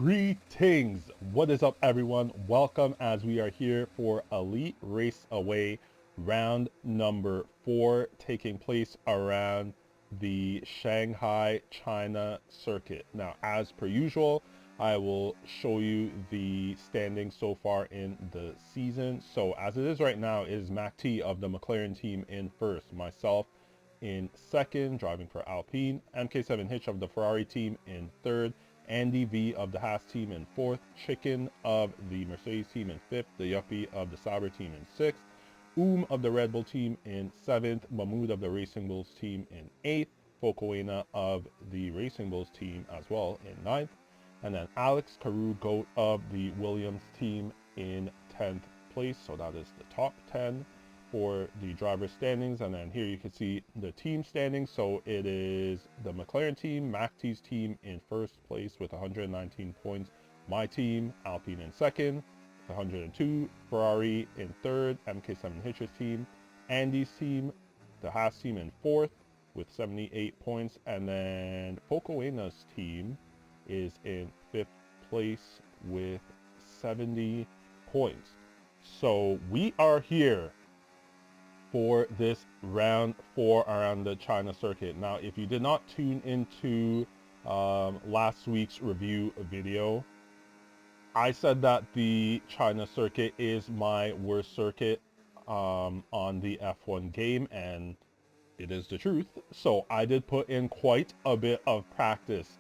Greetings! What is up, everyone? Welcome as we are here for Elite Race Away round number 4, taking place around the Shanghai China circuit. Now, as per usual, I will show you the standings so far in the season. So, as it is right now, it is Mac T of the McLaren team in first, myself in second, driving for Alpine, MK7 Hitch of the Ferrari team in third, Andy V of the Haas team in fourth, Chicken of the Mercedes team in fifth, the Yuppie of the Sauber team in sixth, of the Red Bull team in seventh, Mahmoud of the Racing Bulls team in eighth, Focoena of the Racing Bulls team as well in ninth, and then Alex Carew Goat of the Williams team in 10th place. So that is the top 10 for the driver standings. And then here you can see the team standings. So it is the McLaren team, Mac T's team in first place with 119 points. My team, Alpine in second, 102. Ferrari in third, MK7 Hitch's team. Andy's team, the Haas team in fourth with 78 points. And then Focoena's team is in fifth place with 70 points. So we are here for this round 4 around the China circuit. Now, if you did not tune into last week's review video, I said that the China circuit is my worst circuit on the F1 game, and it is the truth. So I did put in quite a bit of practice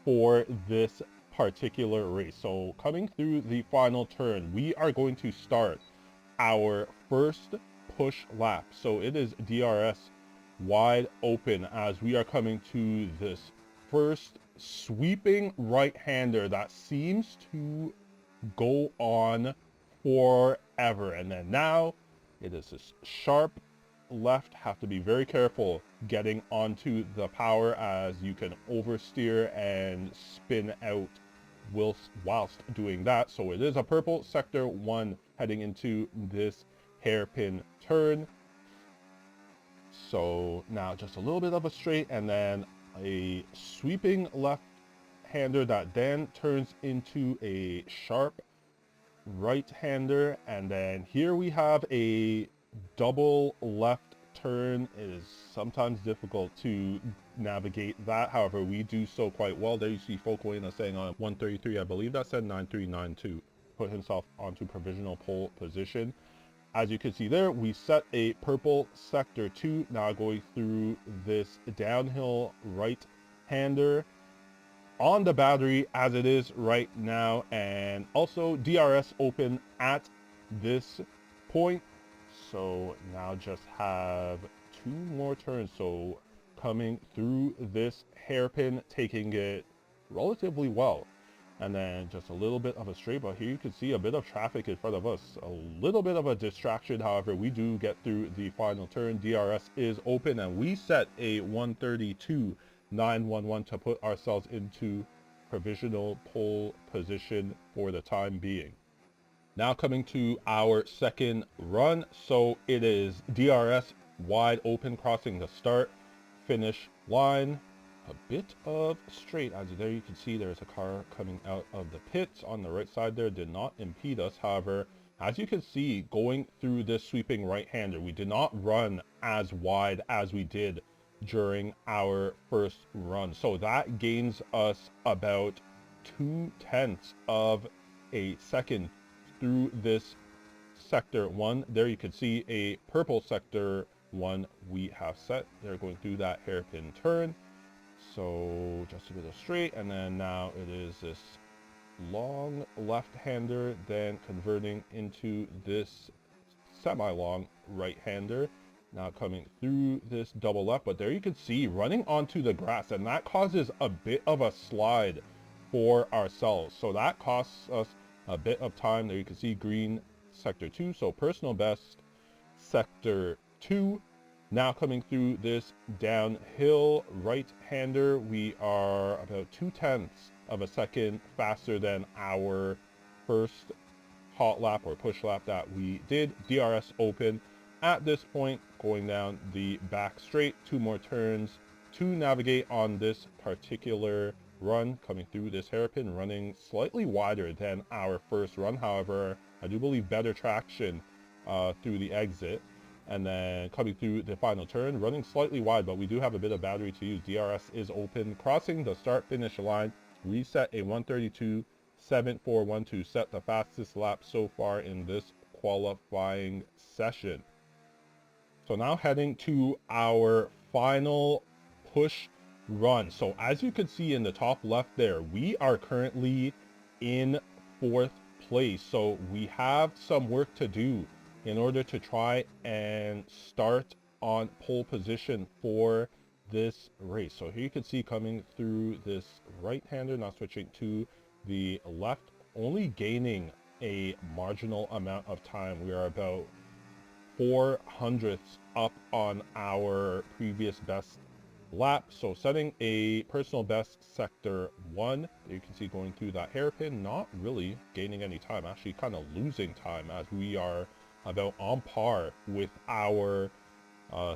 for this particular race. So coming through the final turn, we are going to start our first push lap. So it is DRS wide open as we are coming to this first sweeping right-hander that seems to go on forever. And then now it is this sharp left. Have to be very careful getting onto the power as you can oversteer and spin out whilst doing that. So it is a purple sector 1 heading into this hairpin turn. So now just a little bit of a straight and then a sweeping left-hander that then turns into a sharp right-hander. And then here we have a double left turn. It is sometimes difficult to navigate that. However, we do so quite well. There you see Focoena saying on 133, I believe that said 9392, put himself onto provisional pole position. As you can see there, we set a purple sector 2, now going through this downhill right-hander on the battery as it is right now, and also DRS open at this point. So now just have 2 more turns. So coming through this hairpin, taking it relatively well. And then just a little bit of a straight, but here you can see a bit of traffic in front of us. A little bit of a distraction. However, we do get through the final turn. DRS is open and we set a 132.911 to put ourselves into provisional pole position for the time being. Now coming to our second run. So it is DRS wide open, crossing the start finish line. A bit of straight as there you can see there's a car coming out of the pits on the right side there, did not impede us. However, as you can see, going through this sweeping right-hander, we did not run as wide as we did during our first run. So that gains us about 0.2 of a second through this sector 1. There you can see a purple sector 1 we have set. They're going through that hairpin turn. So just a bit of straight, and then now it is this long left-hander, then converting into this semi-long right-hander. Now coming through this double left, but there you can see running onto the grass, and that causes a bit of a slide for ourselves. So that costs us a bit of time. There you can see green sector 2, so personal best sector 2. Now coming through this downhill right-hander, we are about 0.2 of a second faster than our first hot lap or push lap that we did. DRS open at this point, going down the back straight. 2 more turns to navigate on this particular run coming through this hairpin, running slightly wider than our first run. However, I do believe better traction through the exit. And then coming through the final turn, running slightly wide, but we do have a bit of battery to use. DRS is open, crossing the start-finish line, reset a 1:32.7412 to set the fastest lap so far in this qualifying session. So now heading to our final push run. So as you can see in the top left there, we are currently in 4th place. So we have some work to do in order to try and start on pole position for this race. So here you can see coming through this right-hander, now switching to the left, only gaining a marginal amount of time. We are about 400ths up on our previous best lap. So setting a personal best sector 1. You can see going through that hairpin, not really gaining any time, actually kind of losing time, as we are about on par with our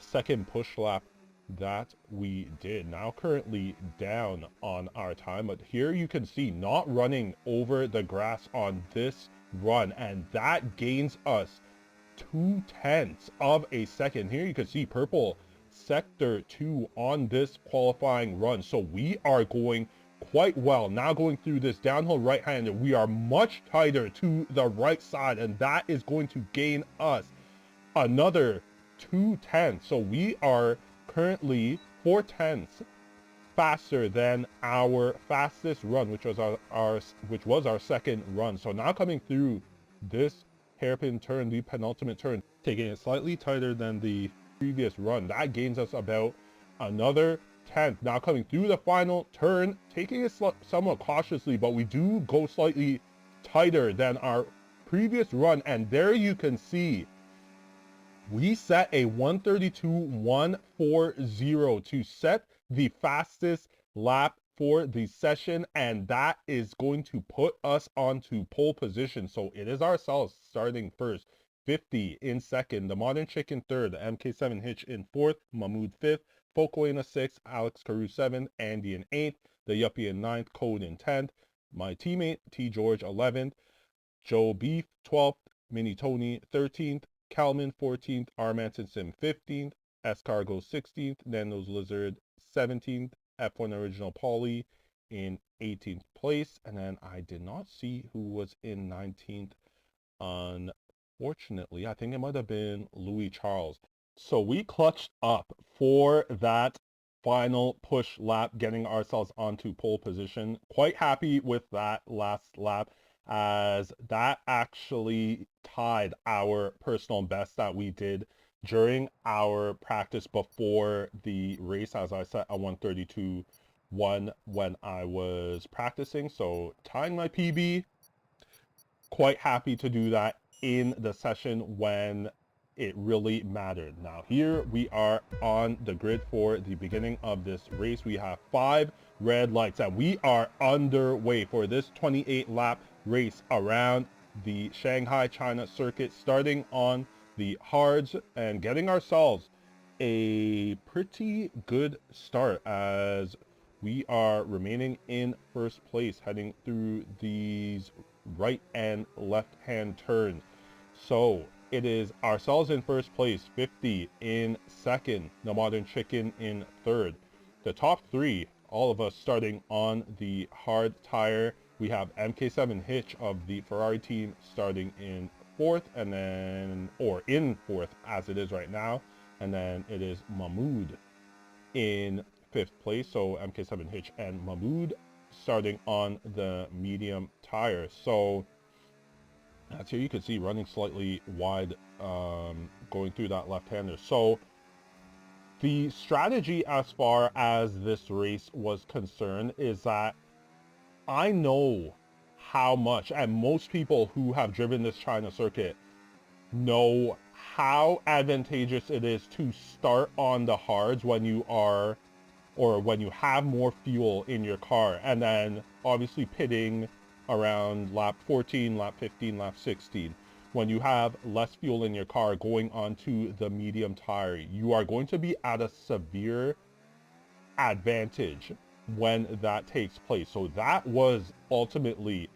second push lap that we did. Now currently down on our time, but here you can see not running over the grass on this run, and that gains us 0.2 of a second. Here you can see purple sector 2 on this qualifying run. So we are going quite well. Now going through this downhill right-hander, we are much tighter to the right side, and that is going to gain us another 0.2. So we are currently 0.4 faster than our fastest run, which was our second run. So now coming through this hairpin turn, the penultimate turn, taking it slightly tighter than the previous run, that gains us about another 10th. Now coming through the final turn, taking it somewhat cautiously, but we do go slightly tighter than our previous run, and there you can see we set a 1:32.140 to set the fastest lap for the session, and that is going to put us onto pole position. So it is ourselves starting first, 50 in second, the Modern Chicken third, the MK7 Hitch in fourth, Mahmood fifth, Focoena sixth, Alex Carew seventh, Andy in eighth, the Yuppie in ninth, Code in 10th, my teammate T George 11th, Joe Beef 12th, Mini Tony 13th, Calman 14th, Armanton Sim 15th, Escargo 16th, Nando's Lizard 17th, F1 Original Polly in 18th place. And then I did not see who was in 19th. Unfortunately, I think it might have been Louis Charles. So we clutched up for that final push lap, getting ourselves onto pole position. Quite happy with that last lap, as that actually tied our personal best that we did during our practice before the race, as I set a 1:32.1 when I was practicing. So tying my PB, quite happy to do that in the session when it really mattered. Now here we are on the grid for the beginning of this race. We have 5 red lights, and we are underway for this 28 lap race around the Shanghai China circuit, starting on the hards and getting ourselves a pretty good start, as we are remaining in first place heading through these right and left hand turns. So it is ourselves in first place, 50 in second, the Modern Chicken in third. The top 3, all of us starting on the hard tire. We have MK7 Hitch of the Ferrari team starting in 4th, and then, or in 4th as it is right now. And then it is Mahmood in 5th place. So MK7 Hitch and Mahmood starting on the medium tire. So that's here you can see running slightly wide, going through that left-hander. So the strategy as far as this race was concerned is that I know how much, and most people who have driven this China circuit know how advantageous it is to start on the hards when you are, or when you have more fuel in your car, and then obviously pitting around lap 14, lap 15, lap 16. When you have less fuel in your car going onto the medium tire, you are going to be at a severe advantage when that takes place. So that was ultimately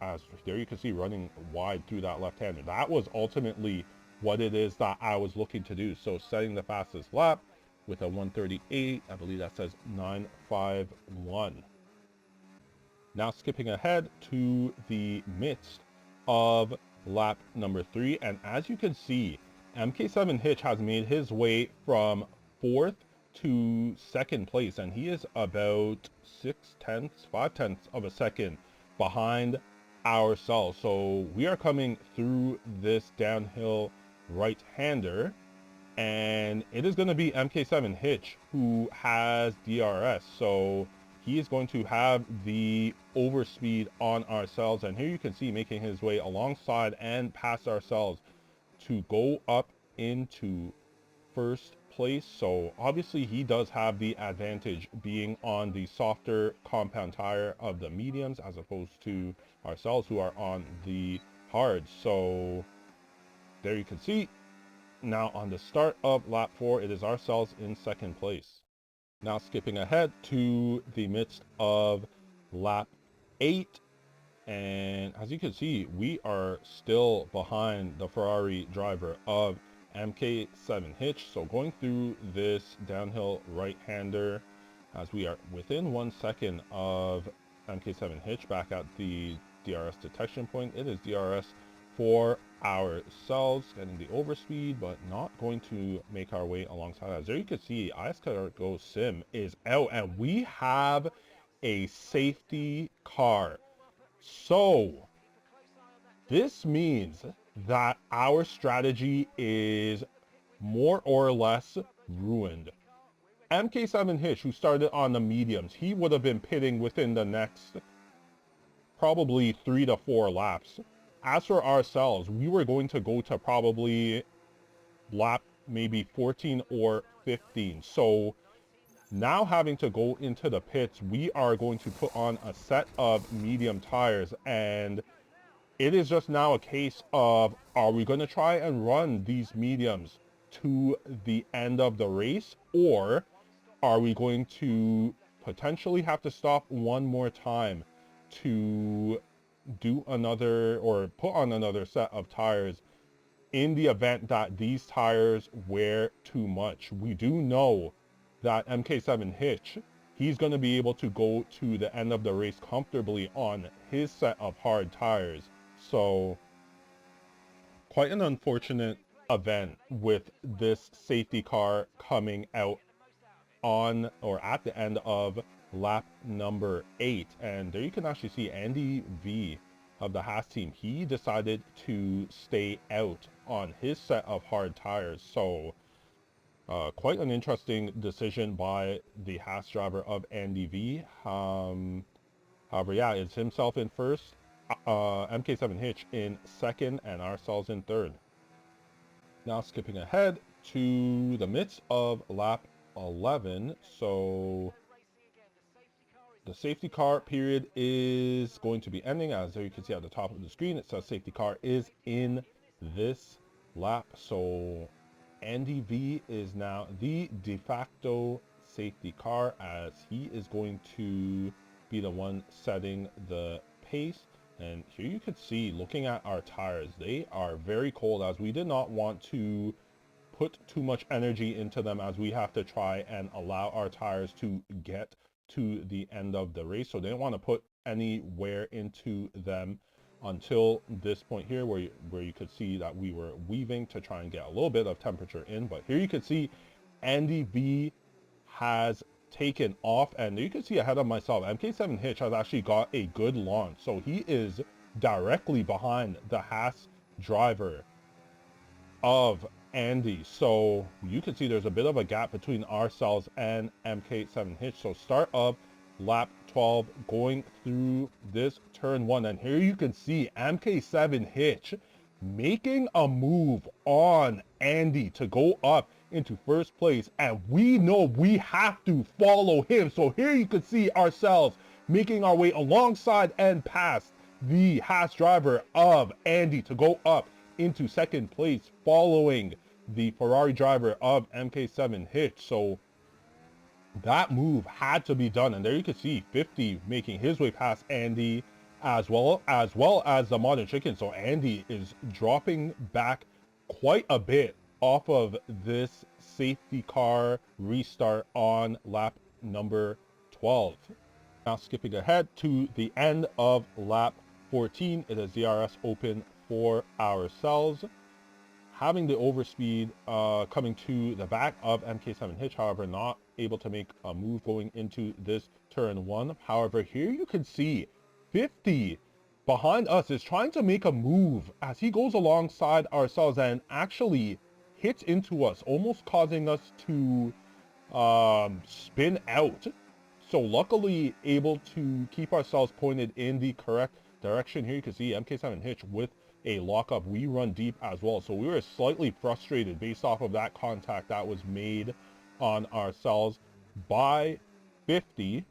as there you can see running wide through that left-hander. That was ultimately what it is that I was looking to do. So setting the fastest lap with a 1:38, I believe that says 9:51. Now skipping ahead to the midst of lap number 3, and as you can see, MK7 Hitch has made his way from 4th to 2nd place, and he is about 5/10 of a second behind ourselves. So we are coming through this downhill right-hander, and it is going to be MK7 Hitch who has DRS. So he is going to have the overspeed on ourselves, and here you can see making his way alongside and past ourselves to go up into first place. So obviously he does have the advantage being on the softer compound tire of the mediums as opposed to ourselves who are on the hards. So there you can see. Now on the start of lap 4, it is ourselves in 2nd place. Now skipping ahead to the midst of lap 8, and as you can see, we are still behind the Ferrari driver of MK7 Hitch. So going through this downhill right-hander, as we are within 1 second of MK7 Hitch back at the DRS detection point. It is DRS for ourselves, getting the overspeed, but not going to make our way alongside us. There you can see ISCargo Sim is out, and we have a safety car. So this means that our strategy is more or less ruined. MK7 Hitch, who started on the mediums, he would have been pitting within the next probably 3 to 4 laps. As for ourselves, we were going to go to probably lap maybe 14 or 15. So now having to go into the pits, we are going to put on a set of medium tires, and it is just now a case of, are we going to try and run these mediums to the end of the race, or are we going to potentially have to stop one more time to do another or put on another set of tires in the event that these tires wear too much? We do know that MK7 Hitch, he's going to be able to go to the end of the race comfortably on his set of hard tires. So quite an unfortunate event with this safety car coming out on or at the end of lap number 8. And there you can actually see Andy V of the Haas team. He decided to stay out on his set of hard tires. So quite an interesting decision by the Haas driver of Andy V. However, yeah, it's himself in first, MK7 Hitch in second, and ourselves in third. Now skipping ahead to the midst of lap 11. So the safety car period is going to be ending. As there you can see at the top of the screen, it says safety car is in this lap. So Andy V is now the de facto safety car, as he is going to be the one setting the pace. And here you can see, looking at our tires, they are very cold, as we did not want to put too much energy into them, as we have to try and allow our tires to get to the end of the race. So they didn't want to put any wear into them until this point here, where you could see that we were weaving to try and get a little bit of temperature in. But here you can see Andy V has taken off, and you can see ahead of myself, MK7 Hitch has actually got a good launch. So he is directly behind the Haas driver of Andy. So you can see there's a bit of a gap between ourselves and MK7 Hitch. So start of lap 12, going through this turn 1, and here you can see MK7 Hitch making a move on Andy to go up into first place, and we know we have to follow him. So here you can see ourselves making our way alongside and past the Haas driver of Andy to go up into second place, following the Ferrari driver of MK7 Hitch. So that move had to be done. And there you can see 50 making his way past Andy, as well as the Modern Chicken. So Andy is dropping back quite a bit off of this safety car restart on lap number 12. Now skipping ahead to the end of lap 14, it is DRS open for ourselves. Having the overspeed coming to the back of MK7 Hitch, however, not able to make a move going into this turn one. However, here you can see 50 behind us is trying to make a move as he goes alongside ourselves and actually hits into us, almost causing us to spin out. So luckily able to keep ourselves pointed in the correct direction. Here you can see MK7 Hitch with a lockup. We run deep as well. So we were slightly frustrated based off of that contact that was made on ourselves by 50.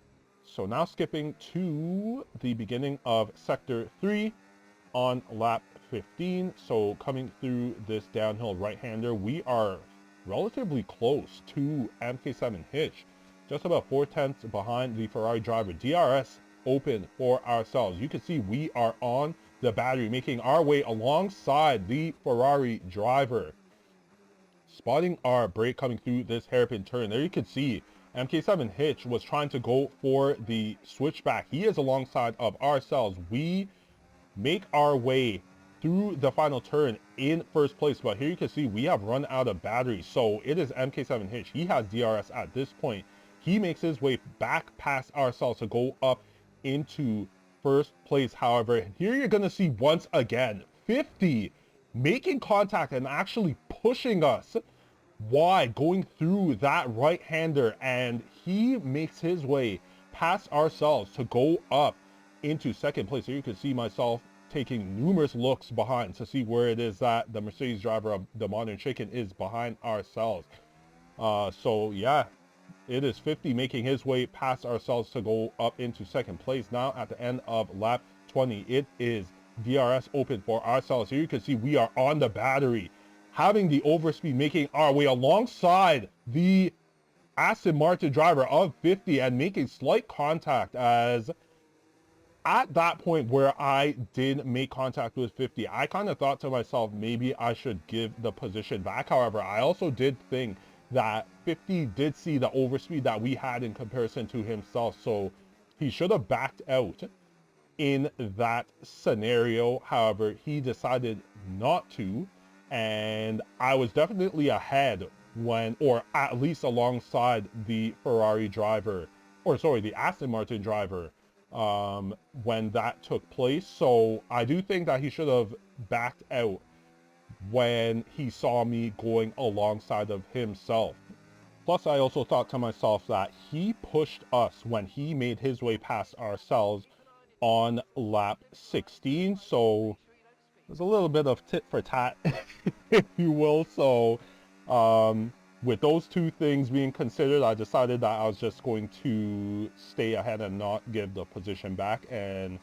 So now skipping to the beginning of sector 3 on lap 15. So coming through this downhill right-hander, we are relatively close to MK7 Hitch. Just about 4/10 behind the Ferrari driver. DRS open for ourselves. You can see we are on the battery, making our way alongside the Ferrari driver. Spotting our brake coming through this hairpin turn. There you can see MK7 Hitch was trying to go for the switchback. He is alongside of ourselves. We make our way through the final turn in first place, but here you can see we have run out of battery. So it is MK7 Hitch. He has DRS at this point. He makes his way back past ourselves to go up into first place. However, here you're going to see once again 50 making contact and actually pushing us wide, going through that right-hander, and he makes his way past ourselves to go up into second place. Here you can see myself taking numerous looks behind to see where it is that the Mercedes driver of the Modern Chicken is behind ourselves. So yeah, it is 50 making his way past ourselves to go up into second place. Now at the end of lap 20, it is DRS open for ourselves. Here you can see we are on the battery, having the overspeed, making our way alongside the Aston Martin driver of 50 and making slight contact. As at that point where I did make contact with 50, I kind of thought to myself, maybe I should give the position back. However, I also did think that 50 did see the overspeed that we had in comparison to himself, so he should have backed out in that scenario. However, he decided not to, and I was definitely ahead when, or at least alongside the Ferrari driver, or sorry, the Aston Martin driver, when that took place. So I do think that he should have backed out when he saw me going alongside of himself. Plus, I also thought to myself that he pushed us when he made his way past ourselves on lap 16. So there's a little bit of tit for tat, if you will. So with those two things being considered, I decided that I was just going to stay ahead and not give the position back and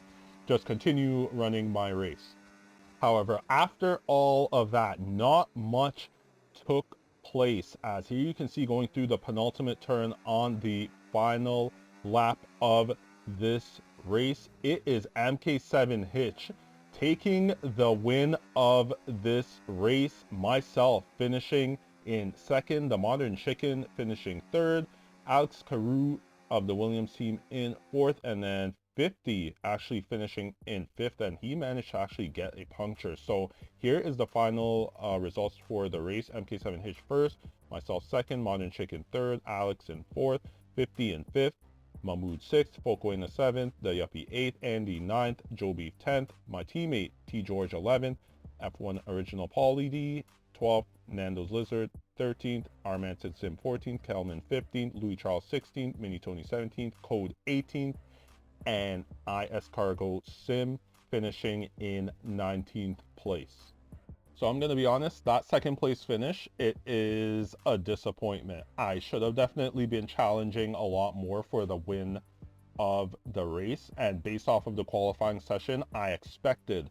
just continue running my race. However, after all of that, not much took place, as here you can see going through the penultimate turn on the final lap of this race, it is MK7 Hitch taking the win of this race, myself finishing in second, the Modern Chicken finishing third, Alex Carew of the Williams team in fourth, and then 50 actually finishing in fifth, and he managed to actually get a puncture. So here is the final results for the race. MK7 Hitch first, myself second, Modern Chicken third, Alex in fourth, 50 in fifth, Mahmoud 6th, Foco in the 7th, the Yuppie 8th, Andy 9th, Joe Beef 10th, my teammate T George 11th, F1 Original Paulie D 12th, Nando's Lizard 13th, Armanton Sim 14th, Kelman 15th, Louis Charles 16th, Mini Tony 17th, Code 18th, and IS Cargo Sim finishing in 19th place. So I'm going to be honest, that second place finish, it is a disappointment. I should have definitely been challenging a lot more for the win of the race. And based off of the qualifying session, I expected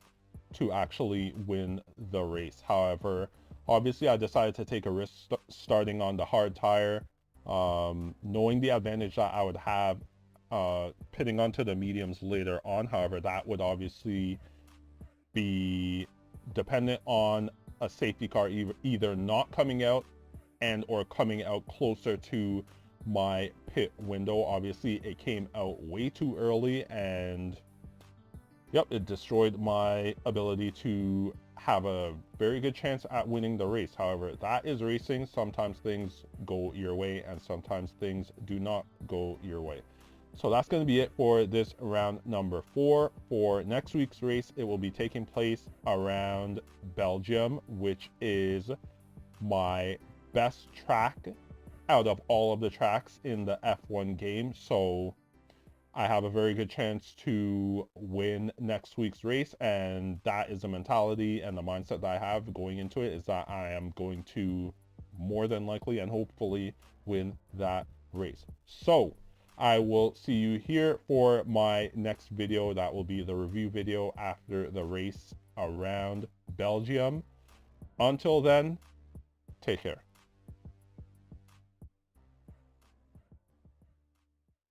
to actually win the race. However, obviously I decided to take a risk starting on the hard tire knowing the advantage that I would have pitting onto the mediums later on. However, that would obviously be dependent on a safety car either not coming out and or coming out closer to my pit window. Obviously, it came out way too early, and yep, it destroyed my ability to have a very good chance at winning the race. However, that is racing. Sometimes things go your way and sometimes things do not go your way. So that's going to be it for this round number 4. For next week's race, it will be taking place around Belgium, which is my best track out of all of the tracks in the F1 game. So I have a very good chance to win next week's race, and that is the mentality and the mindset that I have going into it, is that I am going to more than likely and hopefully win that race. So I will see you here for my next video. That will be the review video after the race around Belgium. Until then, take care.